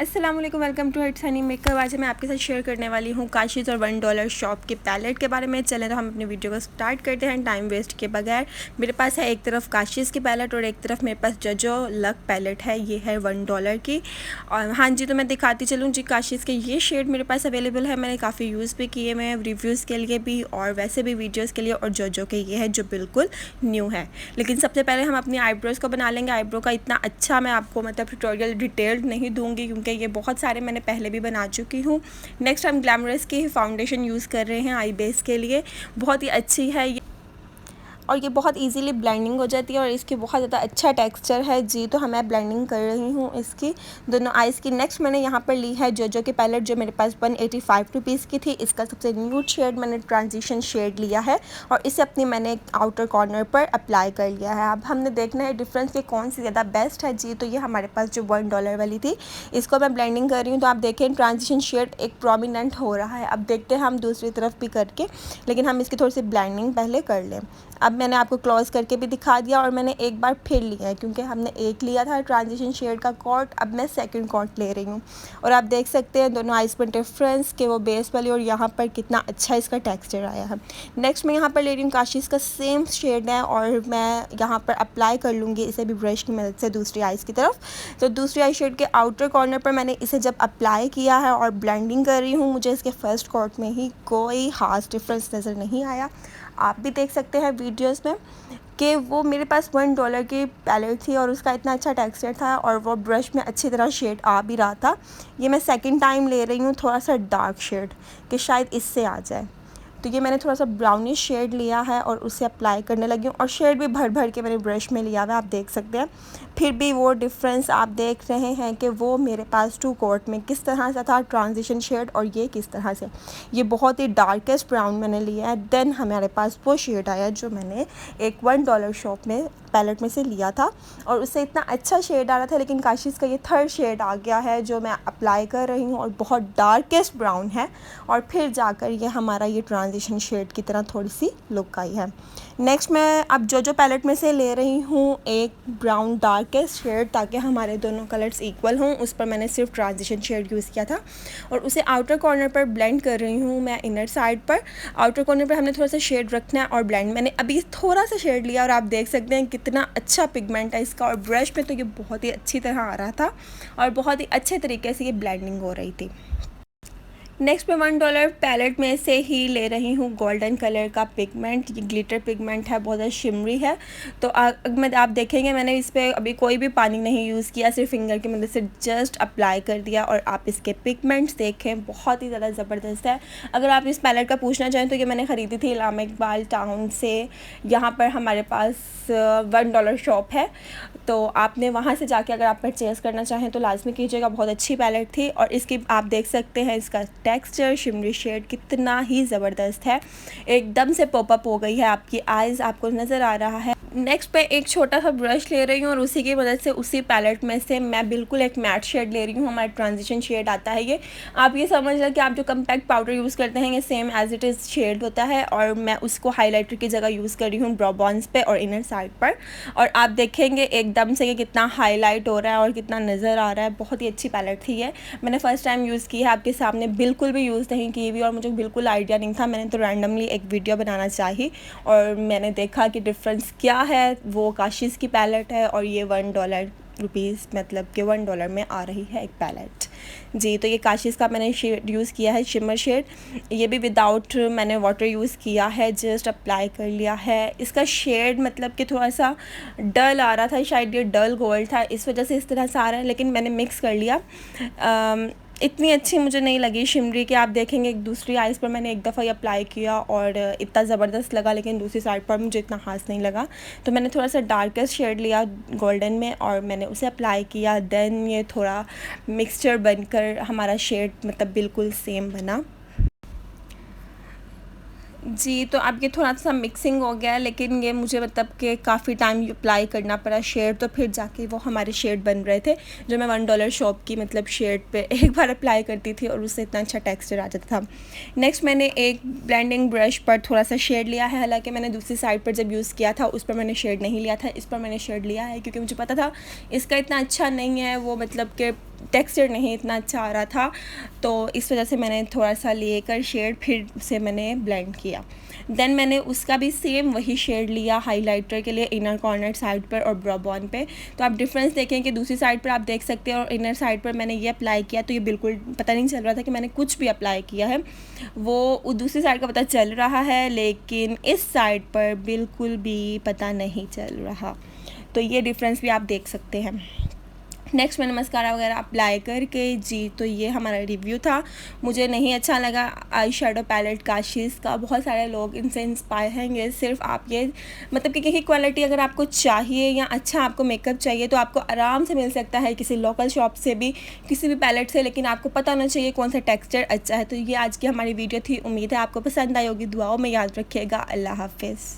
अस्सलाम वालेकुम, welcome to it's honey makeup. आज मैं आपके साथ शेयर करने वाली हूँ काशीज़ और $1 शॉप के पैलेट के बारे में। चलें तो हम अपनी वीडियो को स्टार्ट करते हैं टाइम वेस्ट के बगैर। मेरे पास है एक तरफ काशीज़ की पैलेट और एक तरफ मेरे पास जजो लक पैलेट है। ये है $1 की। और हाँ जी, तो मैं दिखाती चलूँ जी। काशीज़ के ये शेड मेरे पास अवेलेबल है, मैंने काफ़ी यूज़ भी किए हुए हैं रिव्यूज़ के लिए भी और वैसे भी वीडियोज़ के लिए। और जजो के ये है जो बिल्कुल न्यू है। लेकिन सबसे पहले हम अपनी आईब्रोज़ को बना लेंगे। आईब्रो का इतना अच्छा मैं आपको मतलब ट्यूटोरियल डिटेल्ड नहीं दूँगी क्योंकि ये बहुत सारे मैंने पहले भी बना चुकी हूँ। नेक्स्ट हम ग्लैमरस की फाउंडेशन यूज़ कर रहे हैं आई बेस के लिए। बहुत ही अच्छी है ये और ये बहुत इजीली ब्लेंडिंग हो जाती है और इसकी बहुत ज़्यादा अच्छा टेक्सचर है जी। तो मैं ब्लेंडिंग कर रही हूँ इसकी दोनों आइज़ की। नेक्स्ट मैंने यहाँ पर ली है जजो की पैलेट जो मेरे पास 185 रुपीज़ की थी। इसका सबसे न्यूड शेड मैंने ट्रांजिशन शेड लिया है और इसे अपनी मैंने आउटर कॉर्नर पर अप्लाई कर लिया है। अब हमने देखना है डिफरेंस कि कौन सी ज़्यादा बेस्ट है जी। तो ये हमारे पास जो $1 वाली थी इसको मैं ब्लेंडिंग कर रही हूँ। तो आप देखें ट्रांजिशन शेड एक प्रोमिनेंट हो रहा है। अब देखते हैं हम दूसरी तरफ भी करके, लेकिन हम इसकी थोड़ी सी ब्लेंडिंग पहले कर लें। अब मैंने आपको क्लोज करके भी दिखा दिया और मैंने एक बार फिर लिया है क्योंकि हमने एक लिया था ट्रांजिशन शेड का कॉट। अब मैं सेकंड कॉट ले रही हूँ और आप देख सकते हैं दोनों आइज़ पर डिफरेंस कि वो बेस वाली और यहाँ पर कितना अच्छा इसका टेक्सचर आया है। नेक्स्ट मैं यहाँ पर ले रही हूँ काशीज़ का सेम शेड है और मैं यहाँ पर अप्लाई कर लूँगी इसे भी ब्रश की मदद से दूसरी आइज़ की तरफ। तो दूसरी आई शेड के आउटर कॉर्नर पर मैंने इसे जब अप्लाई किया है और ब्लेंडिंग कर रही हूँ, मुझे इसके फर्स्ट कॉट में ही कोई खास डिफरेंस नज़र नहीं आया। आप भी देख सकते हैं वीडियोस में कि वो मेरे पास $1 की पैलेट थी और उसका इतना अच्छा टेक्सचर था और वो ब्रश में अच्छी तरह शेड आ भी रहा था। ये मैं सेकंड टाइम ले रही हूँ थोड़ा सा डार्क शेड कि शायद इससे आ जाए। तो ये मैंने थोड़ा सा ब्राउनिश शेड लिया है और उसे अप्लाई करने लगी हूँ और शेड भी भर भर के मैंने ब्रश में लिया हुआ है, आप देख सकते हैं। फिर भी वो डिफरेंस आप देख रहे हैं कि वो मेरे पास 2 कोट में किस तरह से था ट्रांजिशन शेड और ये किस तरह से। ये बहुत ही डार्केस्ट ब्राउन मैंने लिया है। देन हमारे पास वो शेड आया जो मैंने एक $1 शॉप में पैलेट में से लिया था और उससे इतना अच्छा शेड आ रहा था। लेकिन काशीज़ का ये थर्ड शेड आ गया है जो मैं अप्लाई कर रही हूँ और बहुत डार्केस्ट ब्राउन है और फिर जाकर ये हमारा ये ट्रांजिशन शेड की तरह थोड़ी सी लुक आई है। नेक्स्ट मैं अब जो पैलेट में से ले रही हूँ एक ब्राउन डार्केस्ट शेड ताकि हमारे दोनों कलर्स इक्वल हों। उस पर मैंने सिर्फ ट्रांजिशन शेड यूज़ किया था और उसे आउटर कॉर्नर पर ब्लेंड कर रही हूँ मैं इनर साइड पर। आउटर कॉर्नर पर हमने थोड़ा सा शेड रखना है और ब्लेंड मैंने अभी थोड़ा सा शेड लिया और आप देख सकते हैं कितना अच्छा पिगमेंट है इसका और ब्रश में तो ये बहुत ही अच्छी तरह आ रहा था और बहुत ही अच्छे तरीके से ये ब्लेंडिंग हो रही थी। नेक्स्ट मैं $1 पैलेट में से ही ले रही हूँ गोल्डन कलर का पिगमेंट। ये ग्लिटर पिगमेंट है, बहुत ज़्यादा शिमरी है। तो आप देखेंगे मैंने इस पर अभी कोई भी पानी नहीं यूज़ किया, सिर्फ फिंगर की मदद से जस्ट अप्लाई कर दिया और आप इसके पिगमेंट्स देखें बहुत ही ज़्यादा ज़बरदस्त है। अगर आप इस पैलेट का पूछना चाहें तो ये मैंने ख़रीदी थी इलामा इकबाल टाउन से। यहाँ पर हमारे पास $1 शॉप है तो आपने वहाँ से जाके अगर आप परचेज़ करना चाहें तो लाजमी कीजिएगा। बहुत अच्छी पैलेट थी और इसकी आप देख सकते हैं इसका टेक्सचर शिमरी शेड कितना ही ज़बरदस्त है, एकदम से पॉपअप हो गई है आपकी आइज़, आपको नज़र आ रहा है। नेक्स्ट पे एक छोटा सा ब्रश ले रही हूँ और उसी की मदद से उसी पैलेट में से मैं बिल्कुल एक मैट शेड ले रही हूँ। हमारा ट्रांजिशन शेड आता है ये। आप ये समझ लें कि आप जो कम्पैक्ट पाउडर यूज़ करते हैं ये same as it is shade होता है और मैं उसको हाईलाइटर की जगह यूज़ कर रही हूँ ब्रो बोन्स पे और इनर साइड पर। और आप देखेंगे एकदम से ये कितना हाईलाइट हो रहा है और कितना नज़र आ रहा है। बहुत ही अच्छी पैलेट थी ये, मैंने फ़र्स्ट टाइम यूज़ की है आपके सामने, बिल्कुल भी यूज़ नहीं की हुई और मुझे बिल्कुल आइडिया नहीं था। मैंने तो रैंडमली एक वीडियो बनाना चाही और मैंने देखा कि डिफरेंस क्या है। वो काशीज़ की पैलेट है और ये $1 मतलब कि $1 में आ रही है एक पैलेट जी। तो ये काशीज़ का मैंने शेड यूज़ किया है शिमर शेड। ये भी विदाउट मैंने वाटर यूज़ किया है, जस्ट अप्लाई कर लिया है। इसका शेड मतलब कि थोड़ा सा डल आ रहा था, शायद ये डल गोल्ड था इस वजह से इस तरह से आ रहा है, लेकिन मैंने मिक्स कर लिया। इतनी अच्छी मुझे नहीं लगी शिमरी के। आप देखेंगे एक दूसरी आइज़ पर मैंने एक दफ़ा ही अप्लाई किया और इतना ज़बरदस्त लगा, लेकिन दूसरी साइड पर मुझे इतना ख़ास नहीं लगा। तो मैंने थोड़ा सा डार्केस्ट शेड लिया गोल्डन में और मैंने उसे अप्लाई किया। देन ये थोड़ा मिक्सचर बनकर हमारा शेड मतलब बिल्कुल सेम बना जी। तो अब ये थोड़ा सा मिक्सिंग हो गया, लेकिन ये मुझे मतलब कि काफ़ी टाइम अप्लाई करना पड़ा शेड, तो फिर जाके वो हमारे शेड बन रहे थे जो मैं $1 शॉप की मतलब शेड पे एक बार अप्लाई करती थी और उससे इतना अच्छा टेक्सचर आ जाता था। नेक्स्ट मैंने एक ब्लेंडिंग ब्रश पर थोड़ा सा शेड लिया है, हालांकि मैंने दूसरी साइड पर जब यूज़ किया था उस पर मैंने शेड नहीं लिया था, इस पर मैंने शेड लिया है क्योंकि मुझे पता था इसका इतना अच्छा नहीं है वो मतलब कि टेक्सचर नहीं इतना अच्छा आ रहा था, तो इस वजह से मैंने थोड़ा सा लेकर शेड फिर से मैंने ब्लेंड किया। देन मैंने उसका भी सेम वही शेड लिया हाइलाइटर के लिए इनर कॉर्नर साइड पर और ब्रो बॉन पे। तो आप डिफरेंस देखें कि दूसरी साइड पर आप देख सकते हैं और इनर साइड पर मैंने ये अप्लाई किया तो ये बिल्कुल पता नहीं चल रहा था कि मैंने कुछ भी अप्लाई किया है, वो दूसरी साइड का पता चल रहा है, लेकिन इस साइड पर बिल्कुल भी पता नहीं चल रहा। तो ये डिफरेंस भी आप देख सकते हैं। नेक्स्ट मैंने मस्कारा वगैरह अप्लाई करके जी, तो ये हमारा रिव्यू था। मुझे नहीं अच्छा लगा आई शेडो पैलेट काशीज़ का। बहुत सारे लोग इनसे इंस्पायर होंगे। सिर्फ आप ये मतलब कि क्वालिटी अगर आपको चाहिए या अच्छा आपको मेकअप चाहिए तो आपको आराम से मिल सकता है किसी लोकल शॉप से भी, किसी भी पैलेट से, लेकिन आपको पता होना चाहिए कौन सा टेक्सचर अच्छा है। तो ये आज की हमारी वीडियो थी। उम्मीद है आपको पसंद आई होगी। दुआओं में याद रखिएगा। अल्लाह हाफिज़।